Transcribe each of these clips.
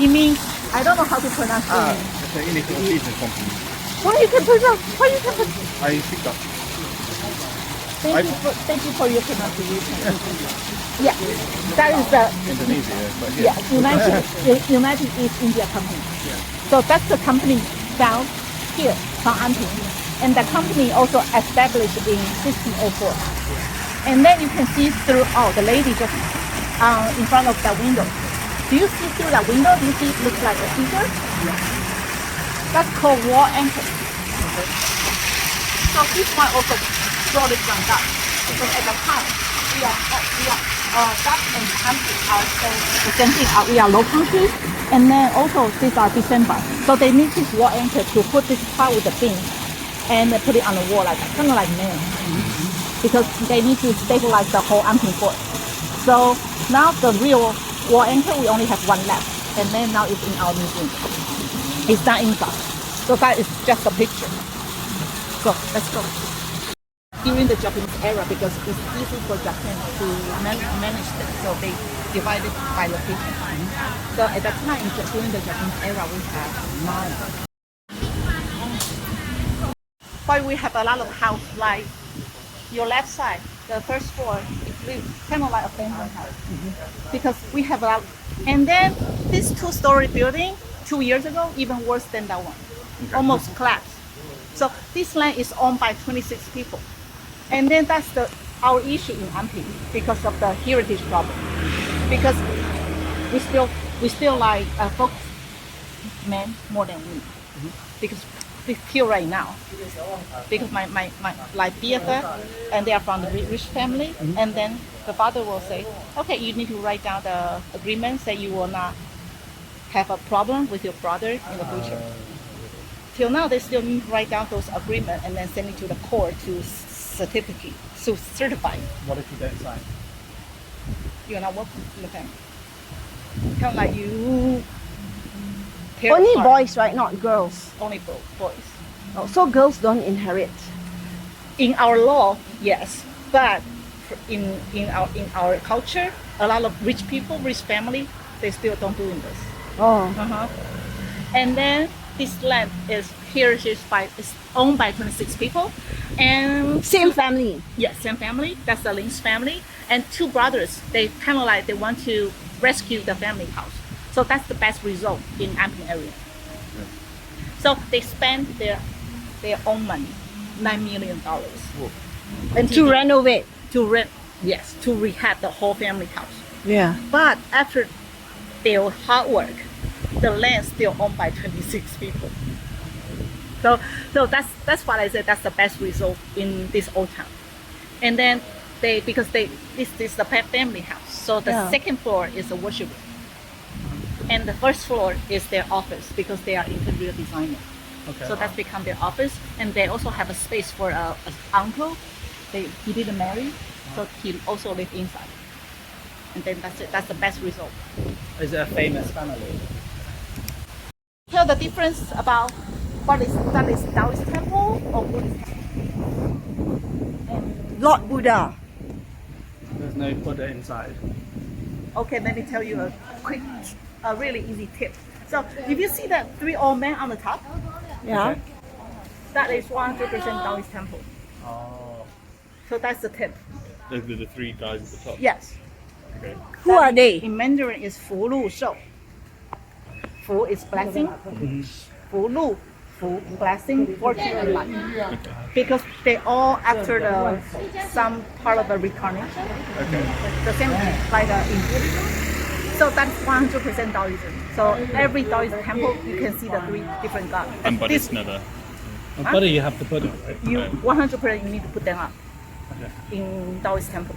It means, I don't know how to pronounce it. It's an initial business company. Why you can pronounce? Why you can pronounce? I picked up. Thank you for your pronunciation. Yeah, that is the Indonesia, but yeah. United East India Company. So that's the company found here from Anping. And the company also established in 1604. And then you can see through, the lady just in front of the window. Do you see through the window? Do you see it looks like a figure? That's called wall anchor. So this one also brought it from that. Because at the time, that and country are the same thing. We are low countries. And then also these are December. So they need this wall anchor to put this part with the beam and put it on the wall, like kind of like nail. Because they need to stabilize the whole Anping fort. So now the real wall anchor, we only have one left. And then now it's in our museum. It's not inside. So that is just a picture. So let's go. During the Japanese era, because it's easy for Japan to manage them, so they divided by location. So at that time, during the Japanese era, we have 9. But we have a lot of house, like your left side, the first floor, it's kind of like a family house. Because we have a lot. And then this 2-story building, 2 years ago, even worse than that one. Almost collapsed. So this land is owned by 26 people. And then that's our issue in Anping because of the heritage problem. Because we still like folk men more than women. Because they kill right now. Because my like BFF, and they are from the rich family, and then the father will say, okay, you need to write down the agreement, say you will not have a problem with your brother in the future. Till now, they still need to write down those agreements and then send it to the court to certificate, to certify. What if you don't sign? You're not working in the family. Kind of like you. Only boys, right? Not girls. Only boys. Oh, so girls don't inherit. In our law, yes, but in our culture, a lot of rich people, rich family, they still don't do this. Oh. And then this land is owned by 26 people, and Same family. yes, same family. That's the Lynch family, and 2 brothers. They kind of like they want to rescue the family house. So that's the best result in Anping area. So they spend their own money, $9 million, And to renovate. to rehab the whole family house. Yeah. But after their hard work, the land still owned by 26 people. So that's what I said. That's the best result in this old town. And then this is the family house. So the second floor is a worship room, and the first floor is their office because they are interior designer. Okay. So that's become their office, and they also have a space for an uncle. He didn't marry, so he also lived inside. And then that's it. That's the best result. Is it a famous family? Tell the difference about that is Taoist temple or Buddhist temple. And, Lord Buddha. There's no Buddha inside. okay, let me tell you a really easy tip. So if you see the 3 old men on the top, Yeah. Okay. that is 100% Taoist temple. Oh. So that's the tip. Those are the 3 guys at the top. Yes. Okay. Who are they? In Mandarin is 福禄寿. Fu is blessing. Fu Lu, Fu, blessing, fortune, and luck. Because they all after some part of the reincarnation. Okay. The same like in Buddhism. So that's 100% Taoism. So every Taoist temple, you can see the 3 different gods. And Buddhist never. And Buddha, you have the Buddha, right? You 100% you need to put them up Okay. in Taoist temple.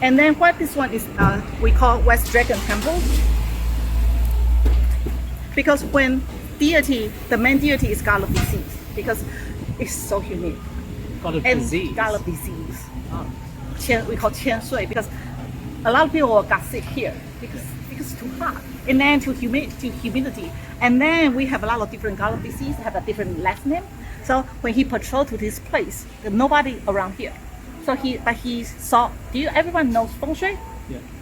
And then what this one is, we call West Dragon Temple. Because when the main deity is god of disease, because it's so unique. God of And disease. god of disease. We call 千岁 because a lot of people got sick here because it's too hot. And then to humidity. And then we have a lot of different god of disease, have a different last name. So when he patrolled to this place, there's nobody around here. So he saw, everyone knows feng shui?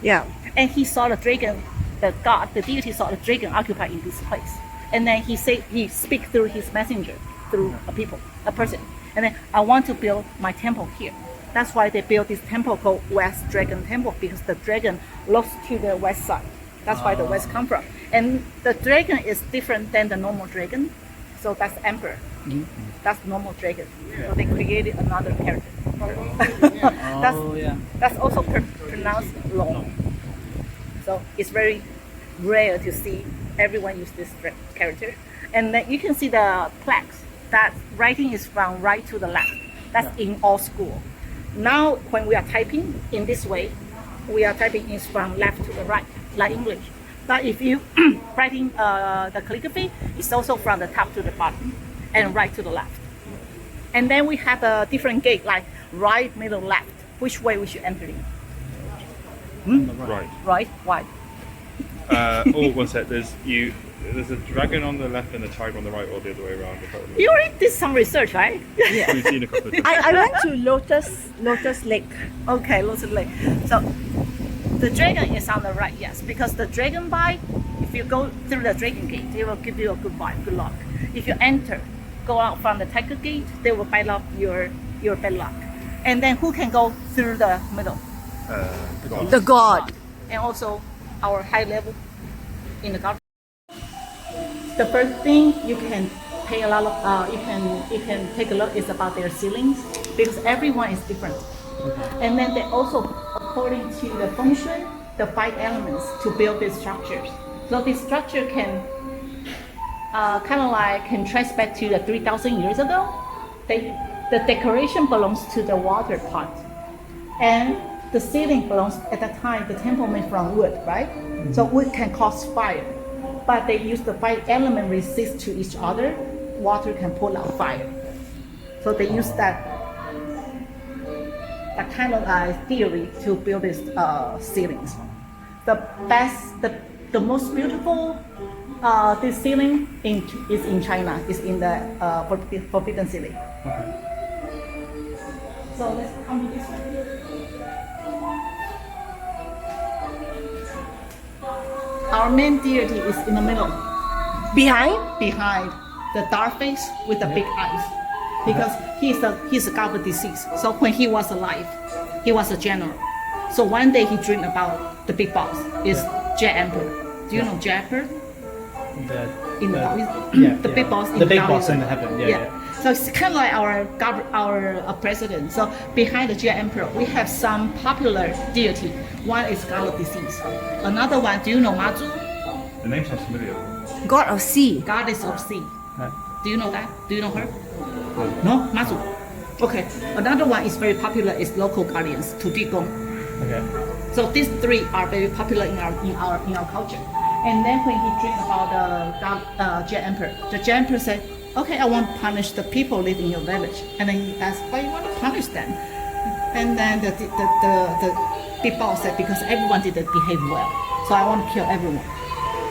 Yeah. And he saw the dragon the god, the deity saw the dragon occupy in this place, and then he speak through his messenger, through a person, and then I want to build my temple here. That's why they built this temple called West Dragon Temple, because the dragon looks to the west side. That's why the west come from. And the dragon is different than the normal dragon, so that's emperor. That's normal dragon. So they created another character. That's also pronounced long. So it's very rare to see everyone use this character. And then you can see the plaques. That writing is from right to the left. That's in all school. Now when we are typing in this way, we are typing is from left to the right, like English. But if you writing the calligraphy, it's also from the top to the bottom and right to the left. And then we have a different gate, like right, middle, left. Which way we should enter in? Right. Right? Why? One sec. There's a dragon on the left and a tiger on the right, or the other way around. You already did some research, right? We've seen a couple of times. I went to Lotus Lake. Okay, Lotus Lake. So the dragon is on the right, yes, because the dragon bite, if you go through the dragon gate, it will give you a good vibe, good luck. If you go out from the tiger gate, they will bite off your bad luck. And then who can go through the middle? The god. And also our high level in the government. The first thing you can pay a lot of, you can take a look is about their ceilings, because everyone is different. And then they also, according to the feng shui, the 5 elements to build these structures. So this structure can can trace back to the 3,000 years ago. The decoration belongs to the water part, and the ceiling belongs, at that time the temple made from wood, right? So wood can cause fire, but they use the 5 elements resist to each other. Water can pull out fire, so they use that kind of theory to build these ceilings. The most beautiful this ceiling is in China. Is in the Forbidden Ceiling. So let's come to this one. Our main deity is in the middle, behind the dark face with the big eyes, because he's a god of disease. So when he was alive, he was a general. So one day he dreamed about the big boss is Jet Emperor. Do you know Jet Emperor? The big boss. The big boss in heaven. Yeah. So it's kind of like our president. So behind the Jet Emperor, we have some popular deity. One is god of disease. Another one, do you know Mazu? The name sounds familiar. God of sea. Goddess of sea. Right. Do you know that? Do you know her? No, Mazu. Okay. Another one is very popular. Is local guardians, Tutigong. Okay. So these 3 are very popular in our culture. And then when he dreamed about the Jet Emperor, the Jet Emperor said, "Okay, I want to punish the people living in your village." And then he asked, "Why you want to punish them?" And then the big boss said, "Because everyone didn't behave well, so I want to kill everyone."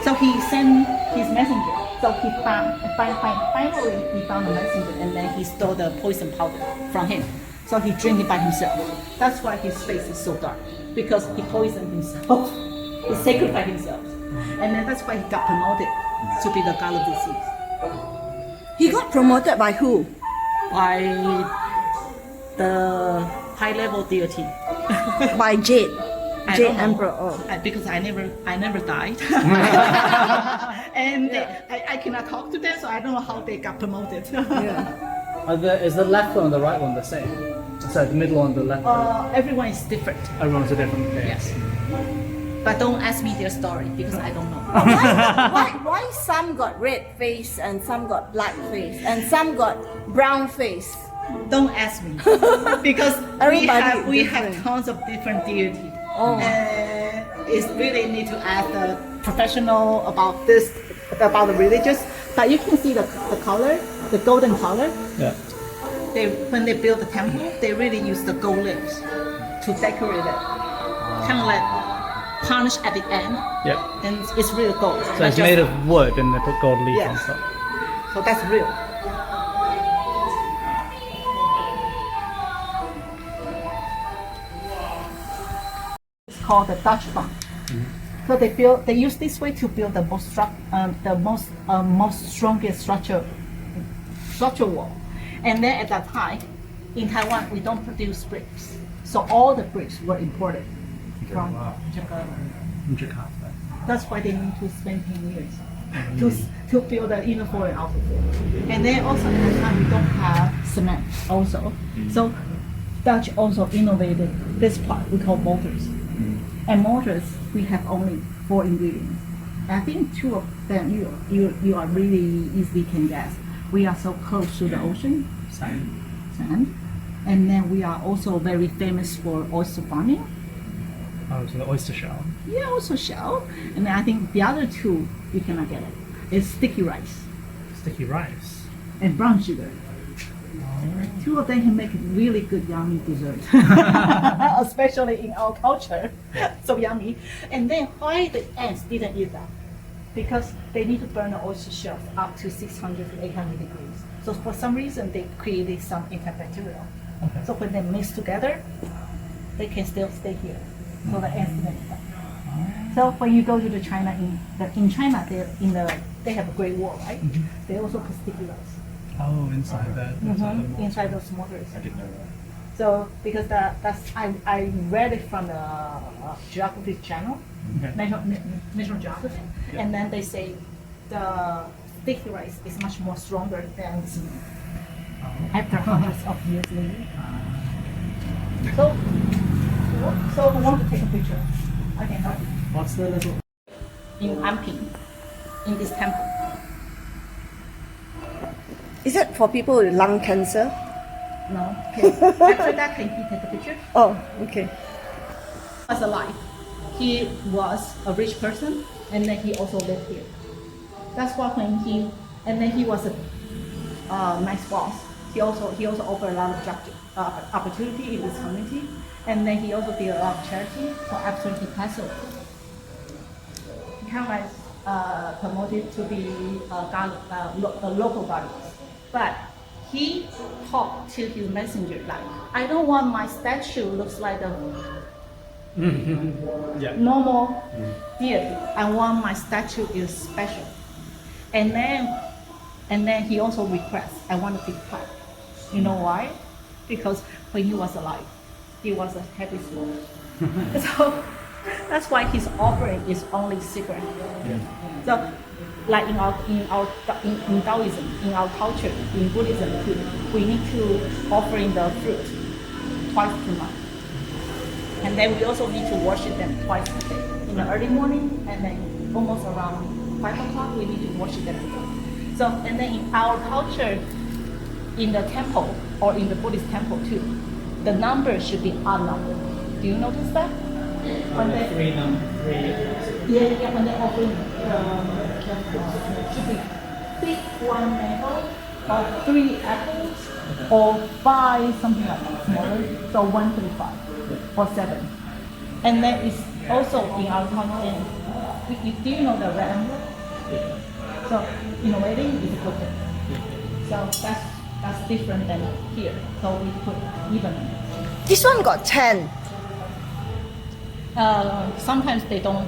So he sent his messenger. So he finally he found the messenger, and then he stole the poison powder from him. So he drank it by himself. That's why his face is so dark, because he poisoned himself. He sacrificed himself. And then that's why he got promoted to be the god of disease. He got promoted by who? By the high level deity. By Jade. I Jade don't know. Emperor. Oh. Because I never died. And I cannot talk to them, so I don't know how they got promoted. Is the left one and the right one the same? So the middle one and the left one? Everyone is different. Everyone's a different case. Yes. But don't ask me their story, because I don't know. Why some got red face and some got black face and some got brown face? Don't ask me, because we have tons of different deities. Oh. It's really need to ask the professional about this, about the religious. But you can see the color, the golden color. Yeah. When they build the temple, they really use the gold leaves to decorate it, kind of like tarnish at the end. Yeah. And it's real gold. So it's made of wood, and they put gold leaf on Yes. top. So that's real. It's called the Dutch bump. So they use this way to build the most strongest structure wall. And then at that time, in Taiwan, we don't produce bricks, so all the bricks were imported from Jakarta. In Jakarta. That's why they need to spend 10 years to build an inner floor and outer floor. And then also at that time we don't have cement also. So Dutch also innovated this part we call mortars. And mortars we have only 4 ingredients. I think 2 of them you are really easily can guess. We are so close to the ocean, sand. And then we are also very famous for oyster farming. Oh, so the oyster shell. Yeah, also shell. And then I think the other 2 you cannot get it. It's sticky rice Sticky rice. and brown sugar. 2 of them can make really good yummy dessert, especially in our culture. So yummy. And then why the ants didn't eat that? Because they need to burn the oyster shells up to 600 to 800 degrees. So for some reason they created some antibacterial. Okay. So when they mix together, they can still stay here. So the ants didn't eat that. So when you go to the China, in China they have a Great Wall, right? They also put sticky rice. Oh, inside that. Inside those mortars. I didn't know that. So because I read it from the Geography Channel, Okay. National Geography, and then they say the sticky rice is much more stronger than cement after hundreds of years later. So I want to take a picture. I can help you. What's the little? In Anping, in this temple. Is it for people with lung cancer? No. Okay. After that, can you take a picture? Oh, okay. Was alive. He was a rich person, and then he also lived here. That's why and then he was a nice boss. He also offered a lot of job opportunity in this community, and then he also did a lot of charity. So after he passed away, he kind of promoted to be a local body. But he talked to his messenger like, I don't want my statue looks like a Yeah. normal deity. I want my statue is special. And then he also requests, I want a big plaque. You know why? Because when he was alive, he was a heavy smoker. So that's why his offering is only cigarette. So like in Taoism, in our culture, in Buddhism too, we need to offering the fruit twice per month. And then we also need to worship them twice a day. In the early morning and then almost around 5 o'clock, we need to worship them again. So, and then in our culture, in the temple or in the Buddhist temple too, the number should be odd number. Do you notice that? When they, 3 yeah, when they offering should be 1 mango or 3 apples or 5 something like that, smaller. So 1 to 5 or 7. And then it's also in our content. Do you know the red envelope? So in a wedding is a good thing. So that's different than here. So we put even. This one got 10. Sometimes they don't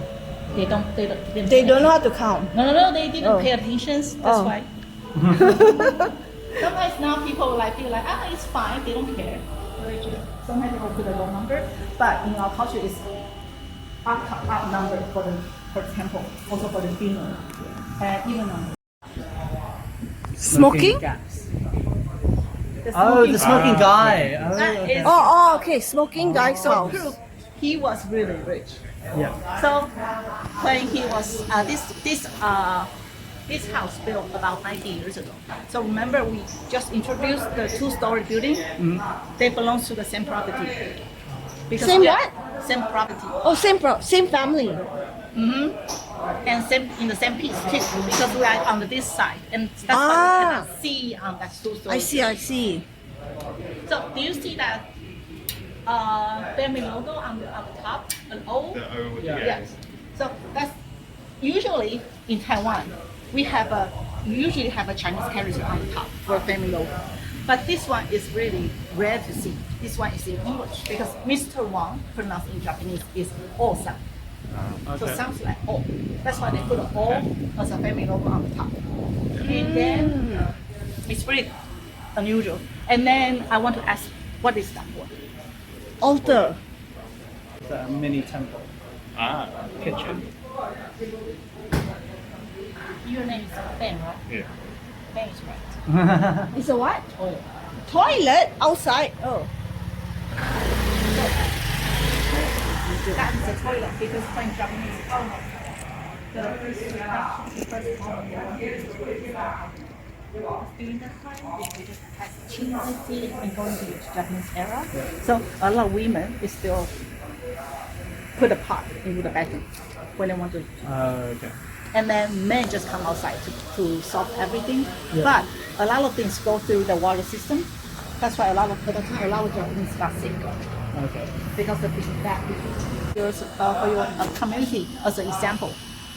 They don't know how to count. No, they didn't Oh. pay attention. That's Oh. why. Sometimes now people feel like, it's fine, they don't care. Sometimes they will put a low number, but in our culture it's up number for the temple, also for the funeral, even number. Smoking? Gas. The The smoking guy. Oh, That okay. is Okay. Smoking guy's so house. proof he was really rich. Yeah. So when he was this house built about 90 years ago. So remember we just introduced the 2-story building. They belong to the same property. Because Same we are- what? Same property. Oh, same family. And same in the same piece too. Because we are on this side, and that's why we cannot see on that 2-story. I see. So do you see that family logo on the top, an O? The O with the Yeah. Yes. So that's usually in Taiwan. We usually have a Chinese character on the top for a family logo. But this one is really rare to see. This one is in English because Mr. Wang, pronounced in Japanese, is Osan. So it Okay. sounds like O. That's why they put an O as a family logo on the top. And then it's really unusual. And then I want to ask, what is that word? Altar. It's a mini temple. Ah, Kitchen. Your name is Ben, right? yeah. Ben is right. It's a what? Toilet. Toilet outside. Oh. That is a toilet because French Japanese the first during that time, they just had children and going to the Japanese era. So a lot of women is still put a pot into the bathroom when they want to, Okay. and then men just come outside to solve everything. But a lot of things go through the water system. That's why at the time a lot of Japanese got sick Okay. because of that. Yours for your community as an example.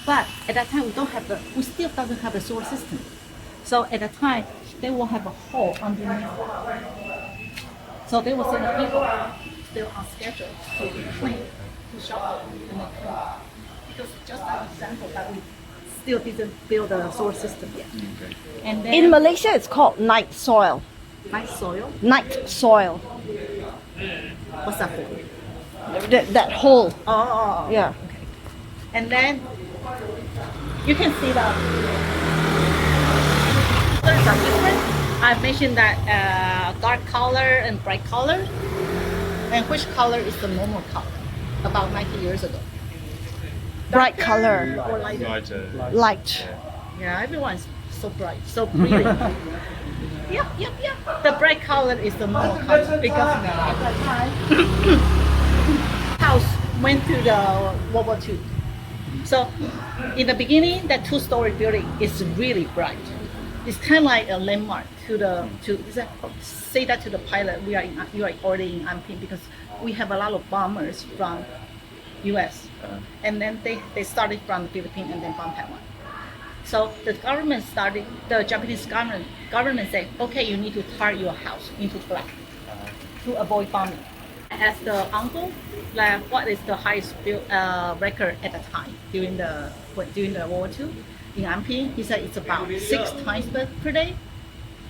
But at that time we still doesn't have a sewer system. So at the time they will have a hole underneath. So they will send the people still on schedule to clean, to shower, and then clean. Because just an example that we still didn't build a sewer system yet. And then In Malaysia, it's called night soil. nice soil. Night soil. What's that for? That hole. Oh, Yeah. and then you can see the colors are different. I mentioned that dark color and bright color, and which color is the normal color about 90 years ago? Bright color. Or lighter? Lighter. Light. Yeah, everyone's so bright, so pretty. Yep. The bright color is the normal color because at that time house went through the World War II. So in the beginning, that two-story building is really bright. It's kind of like a landmark say that to the pilot. You are already in Anping because we have a lot of bombers from U.S. And then they started from the Philippines and then from Taiwan. So the Japanese government said, okay, you need to tar your house into black to avoid bombing. As the uncle, like what is the highest record at the time during the World War II in Anping? He said it's about 6 times per day.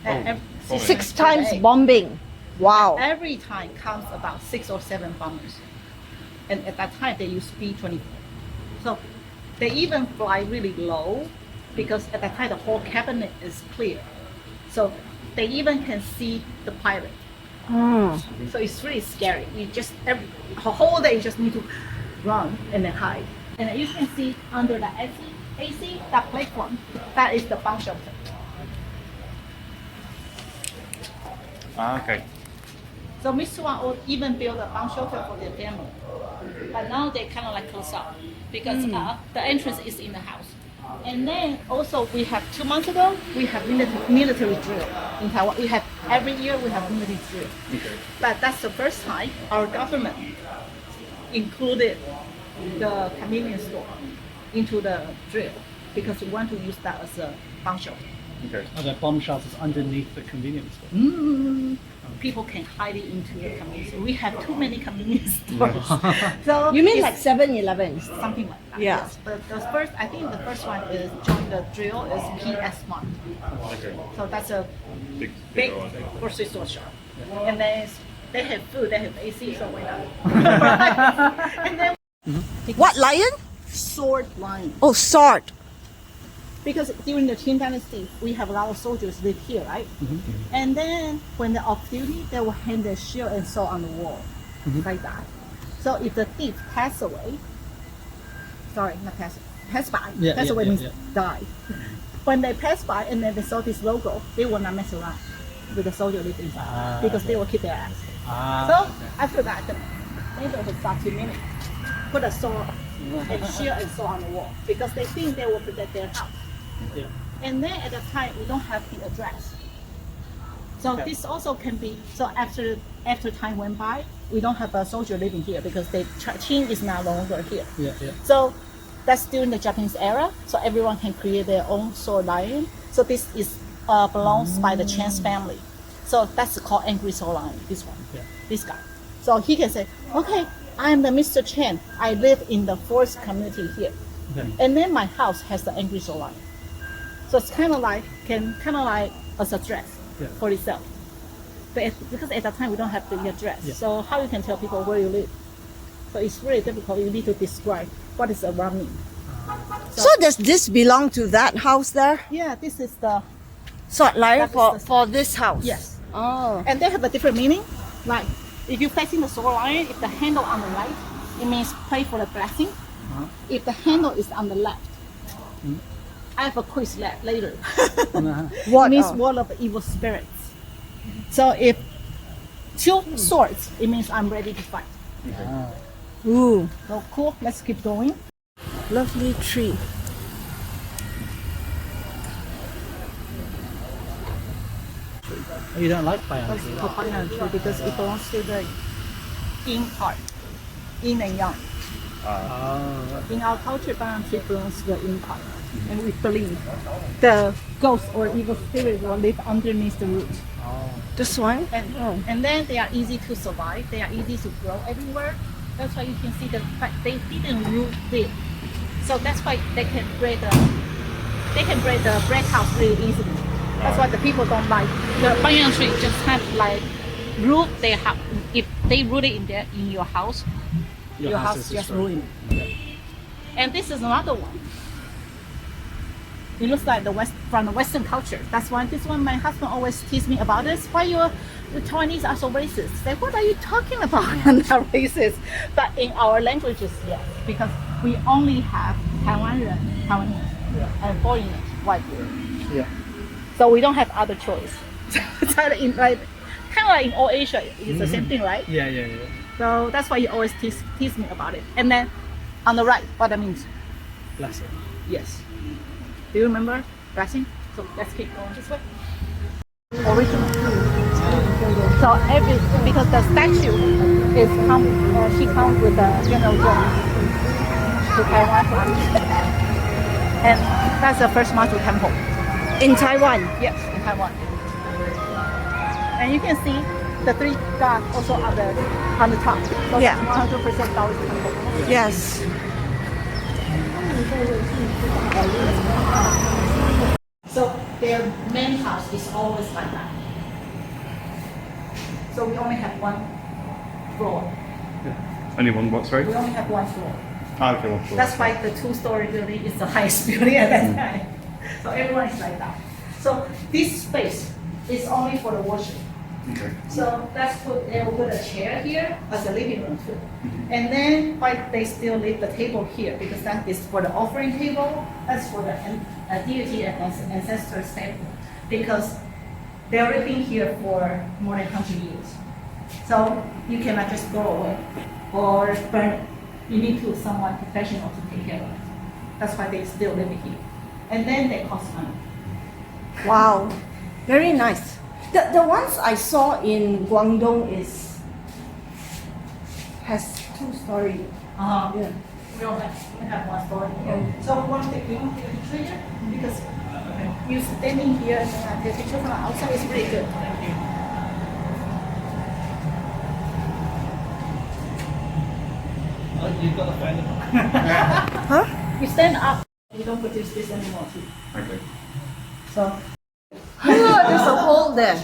Bombing. 6 per times day. bombing. Wow. Every time comes about 6 or 7 bombers. And at that time they use B-24. So they even fly really low because at that time the whole cabinet is clear. So they even can see the pilot. So it's really scary. You just the whole day you just need to run and then hide. And you can see under the AC, that platform, that is the bomb shelter. Ah, okay. So Mitsuwa even built a bomb shelter for their family. But now they kind of like close up because the entrance is in the house. And then also we have 2 months ago, we have military drill in Taiwan. We have every year we have military drill. Okay. But that's the first time our government included the convenience store into the drill because we want to use that as a bomb shelter. Okay. Are there bomb shelters underneath the convenience store? People can hide it into the convenience store. We have too many convenience stores. So You mean it's like 7-Elevens? something like that? Yeah. Yes. But I think the first one is join the drill is PS Mart. Okay. So that's a Big big one. grocery store shop. And then they have food, they have AC, so why not? And then What lion? sword line. Oh, sword. Because during the Qing Dynasty, we have a lot of soldiers live here, right? And then when they're off duty, they will hang their shield and sword on the wall, like that. So if the thief pass away, sorry, not pass by. Pass away means die. When they pass by and then they saw this logo, they will not mess around with the soldier living inside because they will keep their ass. So after that, the neighborhood start to mimic, put a sword and shield and sword on the wall because they think they will protect their house. Yeah. And then at the time we don't have the address. So this also can be so after time went by, we don't have a soldier living here because Qing is no longer here. Yeah. So that's during the Japanese era. So everyone can create their own sword lion. So this is belongs by the Chen's family. So that's called Angry Sword Lion. This one, Yeah. this guy. So he can say, okay, I'm the Mr. Chen. I live in the forest community here. Okay. And then my house has the angry shoreline. So it's kind of like as a dress Yeah. for itself. But because at that time we don't have the address, Yeah. so how you can tell people where you live? So it's really difficult. You need to describe what is around me. So does this belong to that house there? Yeah, this is the So like That is for, the- for this house? yes, Oh. and they have a different meaning. Like if you're facing the shoreline, if the handle on the right, it means pray for the blessing. If the handle is on the left, I have a quiz later. What? It means Oh. wall of evil spirits. So if two swords, it means I'm ready to fight. Ooh, So cool. Let's keep going. lovely tree. Oh, you don't like Tainan Let's tree? go Tainan tree because it belongs to the yin part, yin and yang. Oh, In our culture, Tainan tree belongs to the yin part, and we believe the ghost or evil spirit will live underneath the root. This one? And then they are easy to survive. They are easy to grow everywhere. That's why you can see the fact they didn't root deep. So that's why they can break the bread house really easily. That's why the people don't like the banyan tree. Just have like root their house. If they root it in your house, your house is just destroyed. ruined. And this is another one. It looks like from the Western culture. That's why this one my husband always tease me about this. Why the Chinese are so racist? Say, what are you talking about? I'm not racist. But in our languages, yes, because we only have Taiwanese, and foreigners, white people. Yeah. So we don't have other choice. So kind of like in all Asia, it's the same thing, right? Yeah. So that's why he always tease me about it. And then on the right, what that means? Blessing. Yes. Do you remember blessing? So let's keep going this way. Original. So because the statue she comes with the General Zhong to Taiwan, and that's the first Mazu temple. In Taiwan? Yes, in Taiwan. And you can see the three gods also on the top. So Yeah. 100% Taoist temple. Yes. So their main house is always like that. So we only have one floor. Only one what, sorry? We only have one floor. Okay, one floor. That's why the two-story building is the highest building at that time. So everyone is like that. So this space is only for the worship. Okay. So they will put a chair here as a living room too. And then why they still leave the table here, because that is for the offering table, that's for the deity and ancestors table. Because they already been here for more than 100 years. So you cannot just go away or burn it. You need someone professional to take care of it. That's why they still live here. And then they cost money. Wow. Very nice. The ones I saw in Guangdong has 2 stories. Yeah. Yeah. We have one story here. So you want to take a picture here? Because you standing here and take a picture from the outside is really good. Oh, you've got the phone. Huh? You stand up, you don't produce this anymore too. Okay. So Look, there's a hole there.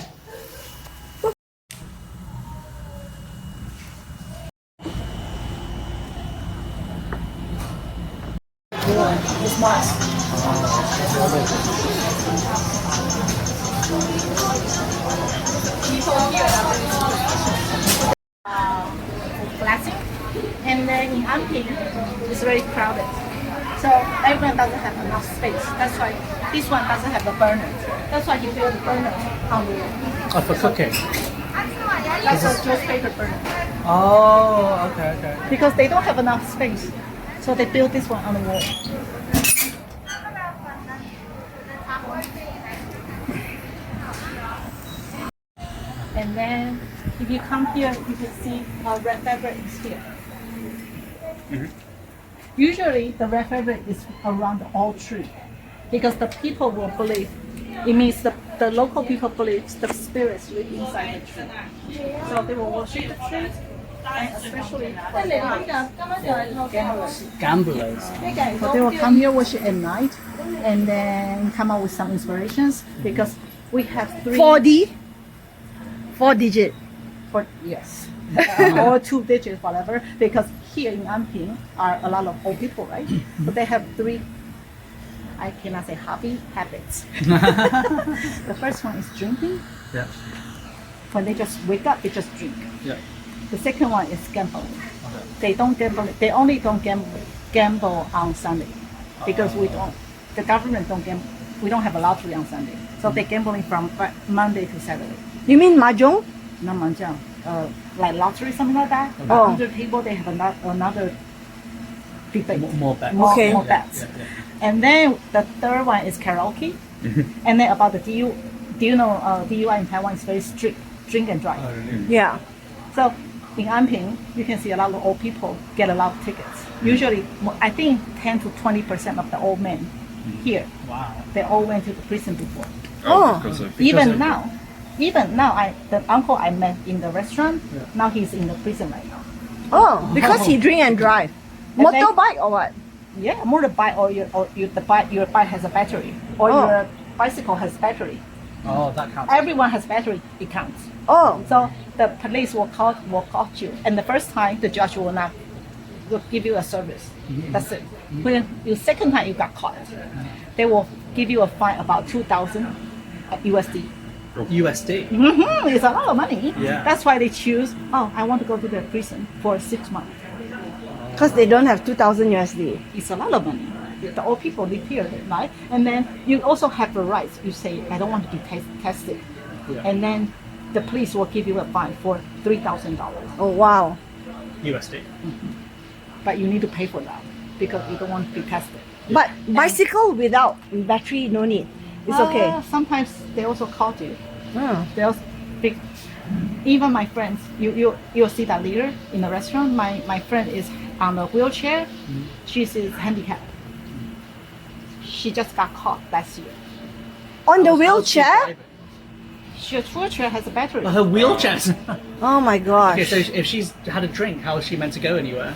it's nice. People here are blessing, and then in Anping it's very crowded. So everyone doesn't have enough space. That's why this one doesn't have the burner. That's why you build the burner on the wall. Oh, for cooking. That's a Joe's favorite burner. Oh, okay. Because they don't have enough space. So they build this one on the wall. And then if you come here, you can see red fabric is here. Usually the red fabric is around all tree because the people will believe, it means the local people believe the spirits live inside the tree. So they will worship the tree and especially for gamblers. Gamblers. So they will come here watch it at night and then come up with some inspirations because we have 4D? 4 digit. yes. Or 2 digits, whatever, because here in Anping are a lot of old people, right? But they have 3, I cannot say habits. The first one is drinking. Yeah. When they just wake up, they just drink. Yeah. The second one is gambling. They don't gamble. They only don't gamble on Sunday because the government don't gamble. We don't have a lottery on Sunday, so they're gambling from Monday to Saturday. You mean mahjong? Not mahjong, like lottery, something like that. But Oh. under the table, they have another debate. More bets. Okay. More bets. Yeah. And then the third one is karaoke. And then about the DU, do you know DUI in Taiwan is very strict, drink and drive. Yeah. So in Anping, you can see a lot of old people get a lot of tickets. Usually, I think 10 to 20% of the old men here, Wow. they all went to the prison before. Oh. because of Even now, the uncle I met in the restaurant, now he's in the prison right now. Oh, because he drink and drive. And then- Motorbike or what? Yeah, motorbike or your bike has a battery, or Oh. your bicycle has battery. Oh, that counts. Everyone has battery. It counts. Oh. So the police will call you, and the first time the judge will give you a service. That's it. When the second time you got caught, they will give you a fine about 2,000 USD. USD. It's a lot of money. Yeah. That's why they choose. Oh, I want to go to the prison for 6 months. Because they don't have 2,000 USD. It's a lot of money. The old people live here, right? And then you also have the rights. You say, I don't want to be tested. Yeah. And then the police will give you a fine for $3,000. Oh, wow. USD. But you need to pay for that because you don't want to be tested. But bicycle without battery, no need. It's okay. Sometimes they also call you. Oh. They also, even my friends, you'll see that later in the restaurant. My friend is on a wheelchair. She's handicapped. She just got caught last year. On the wheelchair? Her wheelchair has a battery. Her wheelchairs. Oh my gosh. Okay, so if she's had a drink, how is she meant to go anywhere?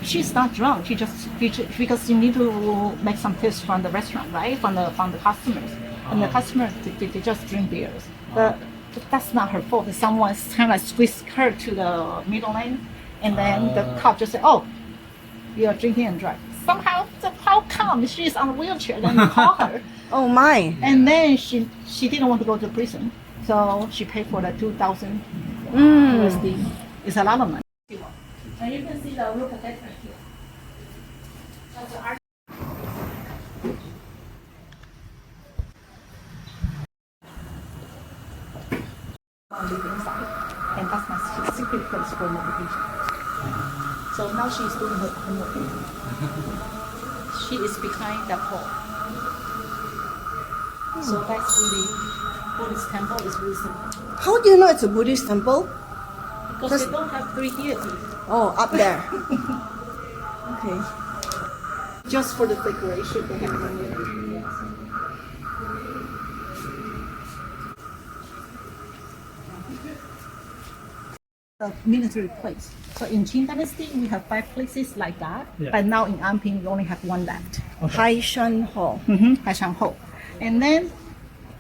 She's not drunk. She just because you need to make some tips from the restaurant, right? From the customers, and the customers they just drink beers. But that's not her fault. Someone kind of squeezed her to the middle lane, and then the cop just said, "Oh, you're drinking and driving." Somehow, how come she's on a wheelchair? Then you call her, Oh my. and then she didn't want to go to prison, so she paid for the 2,000 USD. It's a lot of money. And you can see the roof protector here. That's the art. On the inside, and that's my secret place for meditation. So now she's doing her homework. She is behind that wall. So that's really Buddhist temple is really simple. How do you know it's a Buddhist temple? Because they don't have 3 deities. Oh, up there. Okay. Just for the decoration, they have one deity. Yes. The military place. So in Qing Dynasty, we have 5 places like that. Yeah. But now in Anping, we only have 1 left. Hai Shan Hall. Haishangho. And then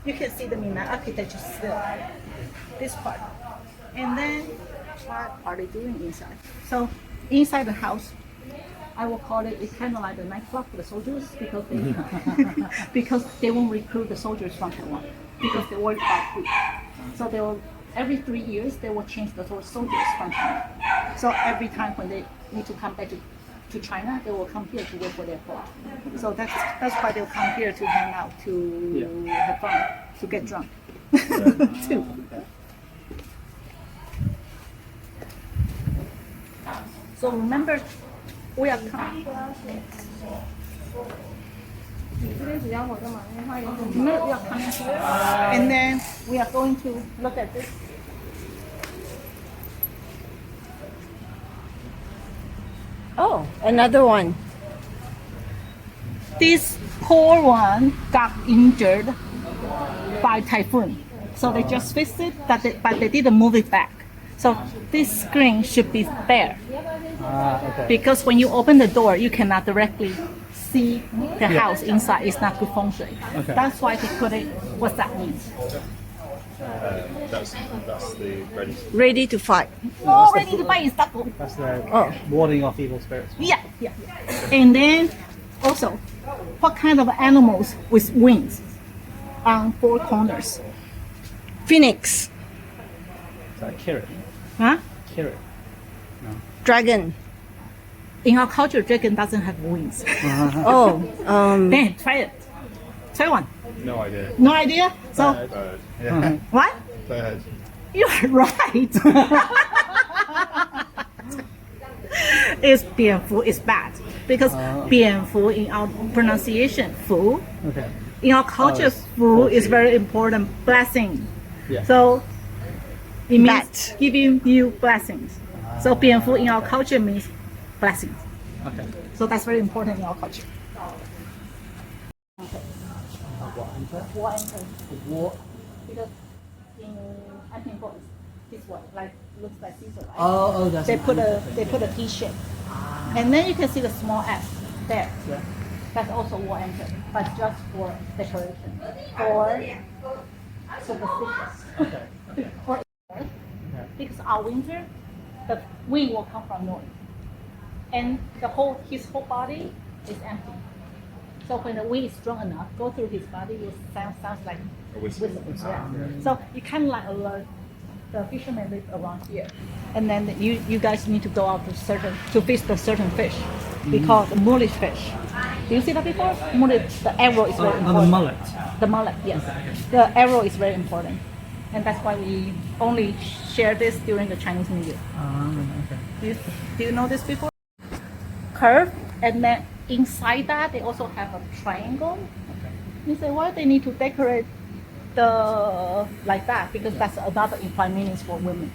you can see the Minnan architecture still. This part. And then what are they doing inside? So inside the house, I will call it, it's kind of like the nightclub for the soldiers because they, because they won't recruit the soldiers from Taiwan because they worry about food. So they will, every 3 years, they will change the soldiers from China. So every time when they need to come back to China, they will come here to work for their fort. So that's why they'll come here to hang out, to have fun, to get drunk. too. So remember, we are coming. Remember, we are coming here, and then we are going to look at this. Oh, another one. This poor one got injured by typhoon, so they just fixed it, but they didn't move it back. So this screen should be there Ah, okay. because when you open the door, you cannot directly see the house inside. It's not good feng shui. Okay. That's why they put it. What's that mean? That's the ready. Ready to fight. Oh, ready to buy is that good. That's the Oh. warding off evil spirits. Yeah. And then also, what kind of animals with wings on four corners? Phoenix. Is that Kirit? Huh? Kirit. Dragon. In our culture, dragon doesn't have wings. Oh, Then try it. Try one. No idea. No idea? So Bird. Yeah. what? Bird. You're right. It's 蝙蝠 is bad because 蝙蝠 in our pronunciation 福 Okay. in our culture 福 is very important blessing. Yeah. So it means Bat. giving you blessings. So 蝙蝠 in our culture means blessings. Okay. So that's very important in our culture. War anchor. War. Because in Anping boys, this one like looks like Caesar, right? Oh, that's. They put a T shape, and then you can see the small S there. Yeah. That's also war anchor, but just for decoration or superstitious. Okay. For because our winter, the wind will come from north, and his whole body is empty. So when the wind is strong enough, go through his body, it sounds like A whistle. Yeah. So you kind of like alert the fishermen live around here, and then you guys need to go out to fish the certain fish. We call it the mullet fish. Do you see that before? Mullet, the arrow is very Oh, important. the mullet. The mullet, yes. The arrow is very important, and that's why we only share this during the Chinese New Year. Okay. Do you know this before? Curve, and then inside that they also have a triangle. You say why they need to decorate the like that? Because that's another implied meanings for women.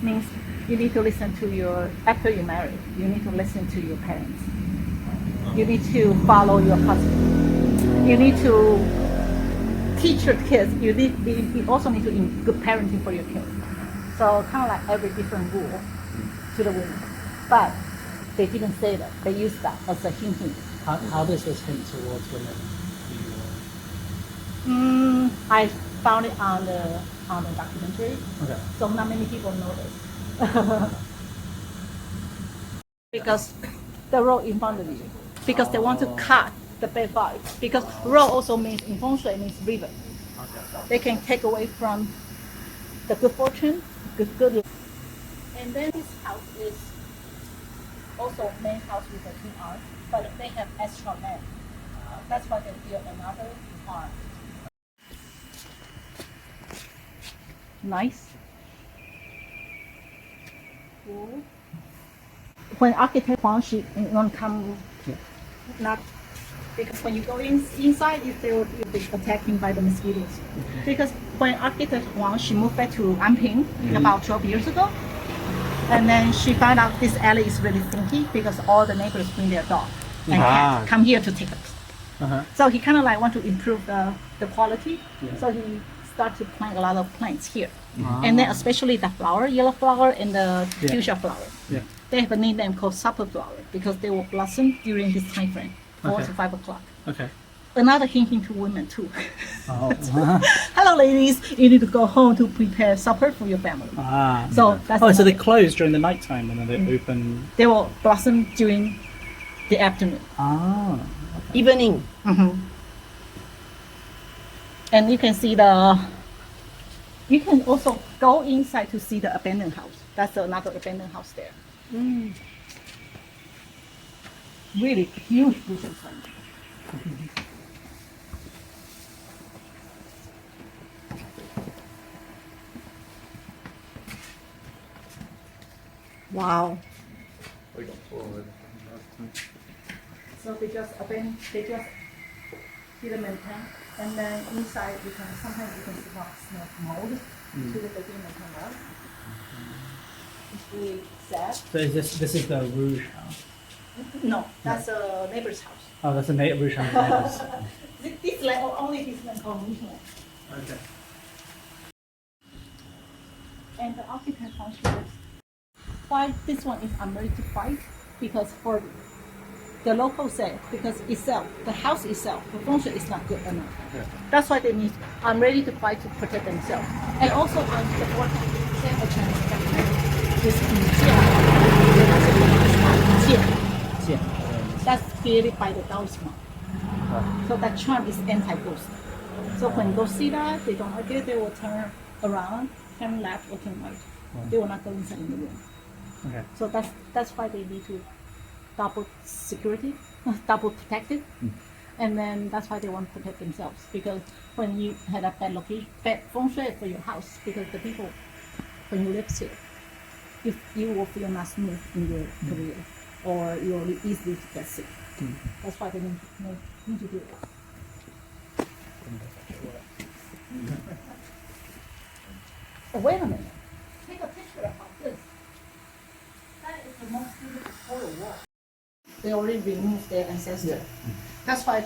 Means you need to listen to after you marry. You need to listen to your parents. You need to follow your husband. You need to teach your kids. You also need to in good parenting for your kids. So kind of like every different rule to the women, but they didn't say that. They used that as a hint. How does this hint towards women? I found it on the documentary, Okay. so not many people know this. Because the road in front of you, because they want to cut the bad vibes. Because road also means in feng shui means river. They can take away from the good fortune, good. And then this house is also main house with a twin arm, but they have extra land. That's why they built another arm. Nice. Cool. When architect Huang she won't come, not because when you go inside, you'll be attacked by the mosquitoes. Because when architect Huang she moved back to Anping about 12 years ago, and then she found out this alley is really stinky because all the neighbors bring their dog and cat come here to take it. So he kind of like want to improve the quality. So he started to plant a lot of plants here, and then especially the flower, yellow flower and the fuchsia flower. Yeah. They have a nickname called supper flower because they will blossom during this time frame, 4 to 5 o'clock. Okay. Another hint to women too. Oh. Hello, ladies. You need to go home to prepare supper for your family. So that's Oh, so they another- close during the night time and then they open. they will blossom during the afternoon. Ah. evening. And you can see you can also go inside to see the abandoned house. That's another abandoned house there. Really huge business front. Wow. So they just didn't maintain, and then inside sometimes you can smell mold to the didn't maintain well. It's really sad. So this is the Rouge house. No, that's a neighbor's house. Oh, that's a Rouge house. This land only this land called Rouge land. Okay. And the occupant conscious. Why this one is I'm ready to fight? Because for the local say, because itself, the house itself, the feng shui is not good enough. Yeah. That's why they need, I'm ready to fight to protect themselves. And also on the board, say a Chinese family is in Jie. Yeah. That's created by the Taoist monk. So that charm is anti-ghost. So when ghosts see that, they don't like it, they will turn around, turn left or turn right. They will not go inside in the room. Okay. So that's why they need to double security, double protected. And then that's why they want to protect themselves. Because when you had a bad location, bad feng shui for your house, because the people, when you live here, if you will feel not smooth in your career, or you're easily to get sick. That's why they need to do it. Oh, wait a minute. Take a picture of this. That is the most beautiful photo wall. They already removed their ancestor. That's why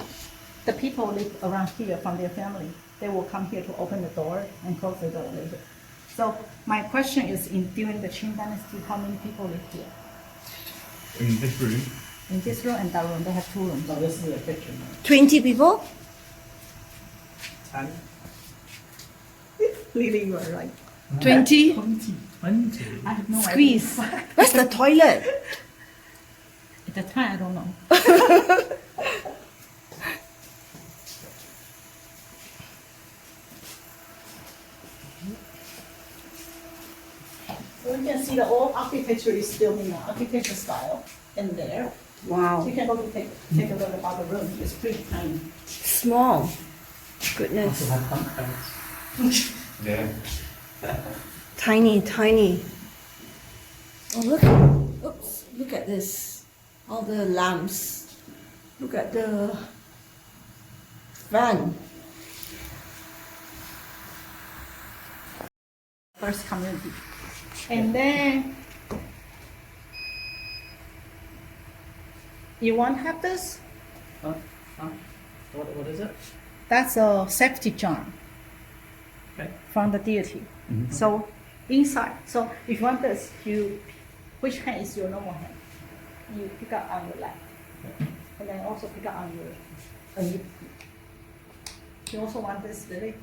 the people live around here from their family. They will come here to open the door and close the door later. So my question is, during the Qing dynasty, how many people live here? In this room, In this room and that room, they have 2 rooms. No, this is a kitchen. 20 people? 10. Lily, you are right. 20? 20. I have no Squeeze. idea. Where's the toilet? At the time, I don't know. So you can see the old architecture is still in the architecture style in there. Wow. You can go to take a look about the room. It's pretty tiny. Small. Goodness. Also have bunk beds. yeah. Tiny, tiny. Oh, look. Oops. Look at this. All the lamps. Look at the fan. First community. And then you want to have this? Huh? What is it? That's a safety charm Okay. from the deity. So inside, so if you want this, which hand is your normal hand? You pick up on your left, and then also pick up on your. You also want this, really?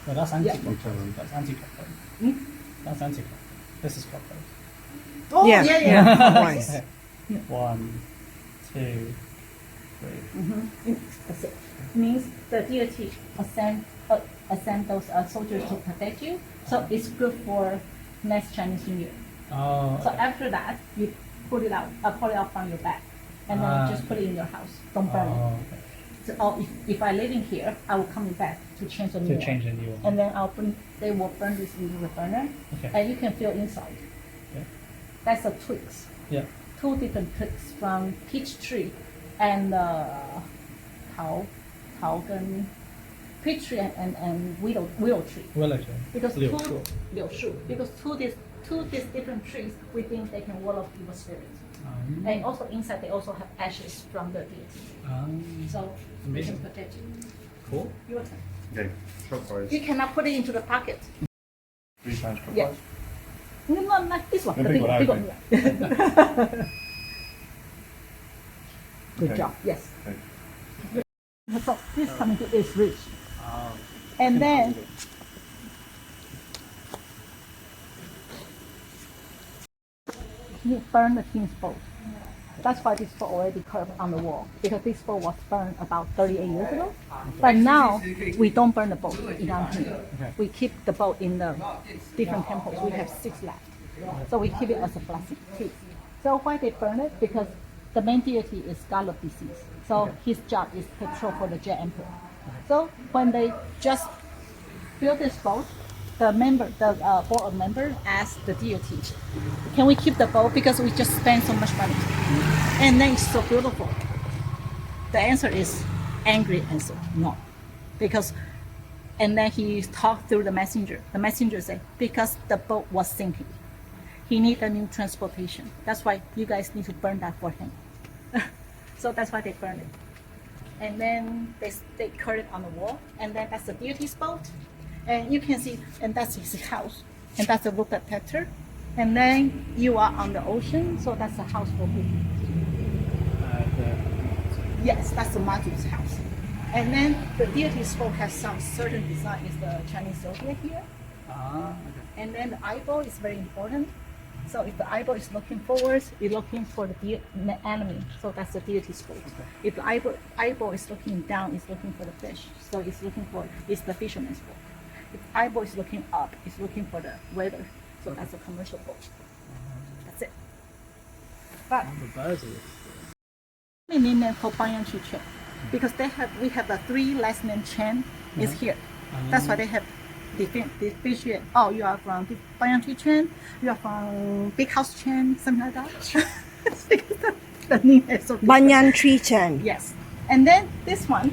Well, that's anti-clockwise. That's anti-clockwise. That's anti-clockwise. This is clockwise. Oh Yeah. yeah. Nice. 1, 2, 3. That's it. Means the deity ascend those soldiers to protect you. So it's good for next Chinese New Year. Oh, So okay. after that, you pull it out from your bag, and then you just put it in your house. Don't burn it. Oh, okay. So if I live in here, I will come back to change the new To one. change the new one. And then they will burn this into the burner, Okay. and you can feel inside. Yeah. That's the twigs. Yeah. 2 different twigs from peach tree and peach tree and willow tree. Willow tree. Because Liu two shu. liu shu. Because these different trees, we think they can ward off evil spirits. And also inside they also have ashes from the deity. So they Amazing. can protect you. Cool. Your turn. Okay. Clockwise. You cannot put it into the pocket. 3 times clockwise. Yeah. No, not this one. The The big big one, one. okay. Big one, yeah. Good Okay. job. Yes. Okay. So this community is rich. Oh. And then he burned the king's boat. That's why this boat already curved on the wall, because this boat was burned about 38 years ago. But now we don't burn the boat in our here. We keep the boat in the different temples. We have 6 left. So we keep it as a blessing. So why they burn it? Because the main deity is god of disease. So his job is patrol for the Jet Emperor. So when they just built this boat, the board of members asked the deity, can we keep the boat because we just spent so much money? And then it's so beautiful. The answer is angry answer, no. Because, and then he talked through the messenger. The messenger said, because the boat was sinking. He need a new transportation. That's why you guys need to burn that for him. So that's why they burned it. and then they cut it on the wall, and then that's the deity's boat, and you can see, and that's his house, and that's the look detector, and then you are on the ocean, so that's the house for who? Yes, that's the Maju's house. And then the deity's boat has some certain design, is the Chinese zodiac here. Okay. And then the eyeball is very important. So if the eyeball is looking forward, it's looking for the enemy. So that's the deity's boat. Okay. If the eyeball is looking down, it's looking for the fish. So it's the fisherman's boat. If the eyeball is looking up, it's looking for the weather. So that's a commercial boat. That's it. But The birds are we name them for Banyan Tree Chen because we have the three last name Chen is here. That's why they have differentiate. Oh, you are from Banyan Tree Chen. You are from Big House Chen, something like that. Because the name is so different. Banyan Tree Chen. Yes, and then this one,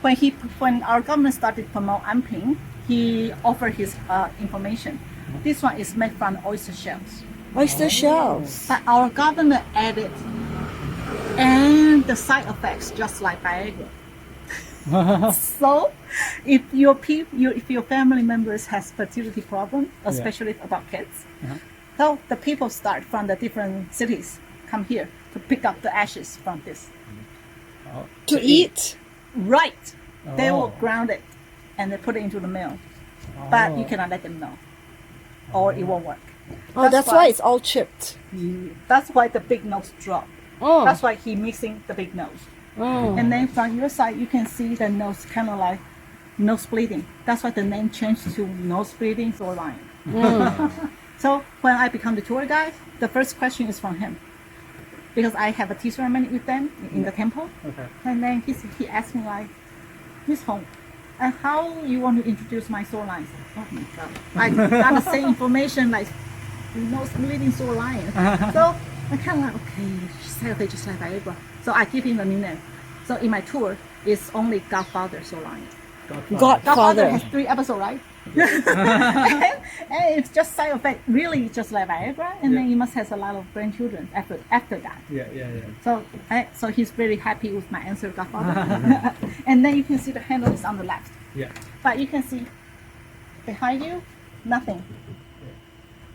when our government started promote Anping, he offered his information. This one is made from oyster shells. Oyster shells. But our government added, and the side effects just like Viagra. So, if your family members has fertility problem, especially about kids, so the people start from the different cities come here to pick up the ashes from this. To eat. Right, they will Oh. ground it and they put it into the mill, but you cannot let them know, or it won't work. Oh, that's why it's all chipped. That's why the big nose drop. Oh. That's why he mixing the big nose. Oh. And then from your side, you can see the nose kind of like nose bleeding. That's why the name changed to nose bleeding or line. So when I become the tour guide, the first question is from him. Because I have a tea ceremony with them in the temple. Okay. And then he asked me like, Miss Hong, and how you want to introduce my soul lines? Oh my God. I got the same information like nose bleeding soul line. So I kind of like, okay, she said, okay, just like Viagra. So I give him the new name. So in my tour, it's only Godfather soul line. Godfather Godfather. has 3 episodes, right? and it's just side effect, really just like Viagra, and then he must have a lot of grandchildren after that. Yeah. So he's very happy with my answer, Godfather. And then you can see the handle is on the left, Yeah. but you can see behind you, nothing.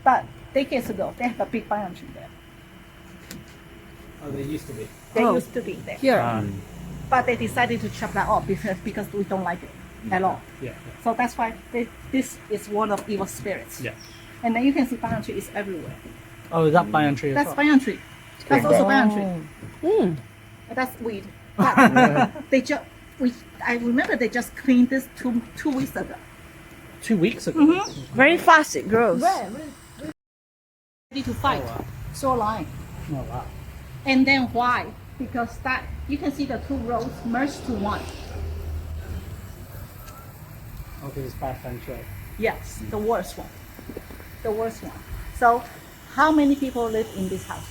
But decades ago, they have a big banyan tree there. Oh, they used to be. They Oh. used to be there, Here. but they decided to chop that off because we don't like it at all. Yeah. So that's why this is one of evil spirits. Yeah. And then you can see banyan tree is everywhere. Oh, is that banyan tree as That's well? banyan tree. That's also banyan tree. That's weed. But I remember they just cleaned this 2 weeks ago. 2 weeks ago. Very fast it grows. Ready to fight. Oh, wow. So line. Oh, wow. And then why? Because that you can see the 2 rows merged to one. Okay, it's bad feng shui. Yes, the worst one. The worst one. So how many people live in this house?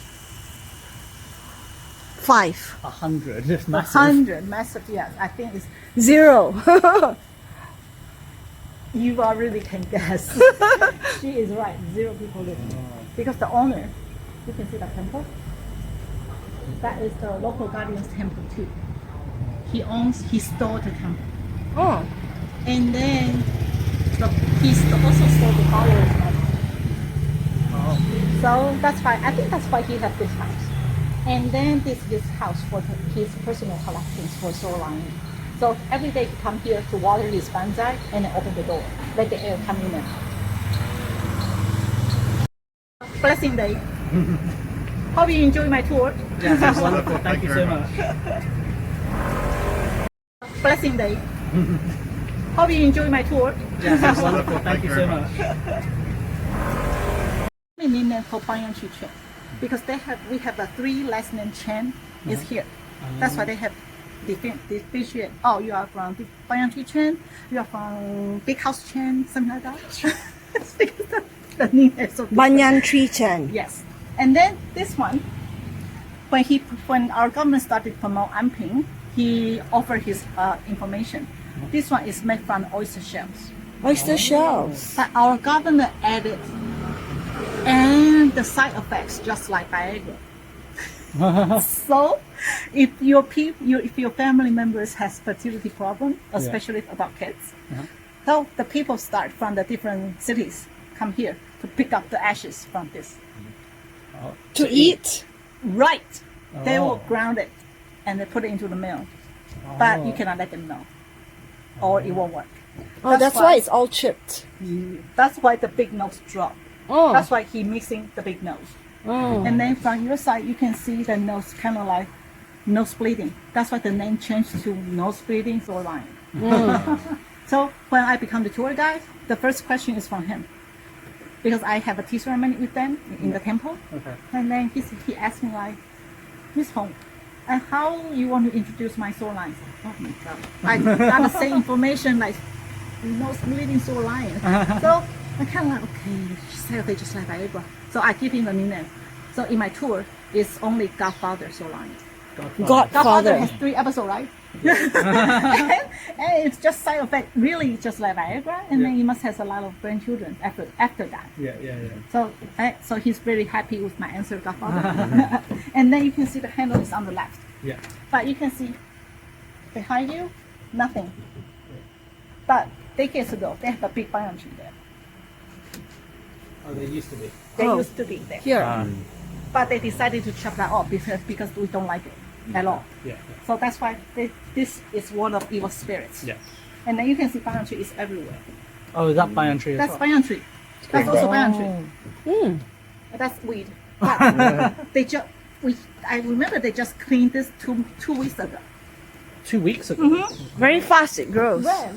5. 100. It's massive. 100. Massive, yes. I think it's 0. you are really can guess. She is right. 0 people live. Because the owner, you can see the temple. That is the local guardian's temple too. He stole the temple. Oh. And then also stole the followers' money. So that's why, I think that's why he has this house. And then this house for his personal collections for soul line. So every day he come here to water his bonsai and then open the door, let the air come in and out. Blessing day. Hope you enjoy my tour. Yes, it's wonderful. Thank you so much. Blessing day. Hope you enjoy my tour. Yes, it's wonderful. Thank you so much. We name them for Banyan Tree Chen because we have the 3 last name Chen is here. That's why they have differentiate. Oh, you are from Banyan Tree Chen. You are from Big House Chen, something like that. Because the name is so different. Banyan Tree Chen. Yes. And then this one, when our government started promote Anping, he offered his information. This one is made from oyster shells. Oyster shells. But our government added, and the side effects just like Viagra. So, if if your family members has fertility problem, especially about kids, so the people start from the different cities come here to pick up the ashes from this. To eat? Right. They will Oh. ground it and they put it into the mill, but you cannot let them know, or it won't work. Oh, that's why it's all chipped. That's why the big nose drop. Oh. That's why he missing the big nose. Oh. And then from your side, you can see the nose kind of like nose bleeding. That's why the name changed to nose bleeding or line. So when I become the tour guide, the first question is from him. Because I have a tea ceremony with them in the temple. Okay. And then he asked me like, Miss Hong, and how you want to introduce my soul lines? Oh my God. I got the same information like nose bleeding soul line. So I kind of like, okay, she said, okay, just like Viagra. So I give him the new name. So in my tour, it's only Godfather soul line. Godfather Godfather. has 3 episodes, right? and it's just side effect, really just like Viagra, and then he must have a lot of grandchildren after that. Yeah. So he's very happy with my answer, Godfather. And then you can see the handle is on the left, Yeah. but you can see behind you, nothing. But decades ago, they have a big banyan tree there. Oh, they used to be. They Oh. used to be there, Here. but they decided to chop that off because we don't like it at all. Yeah. So that's why this is one of evil spirits. Yeah. And then you can see banyan tree is everywhere. Oh, is that banyan tree as That's well? banyan tree. That's also banyan tree. That's weed. But they just I remember they just cleaned this two weeks ago. 2 weeks ago. Very fast it grows. Very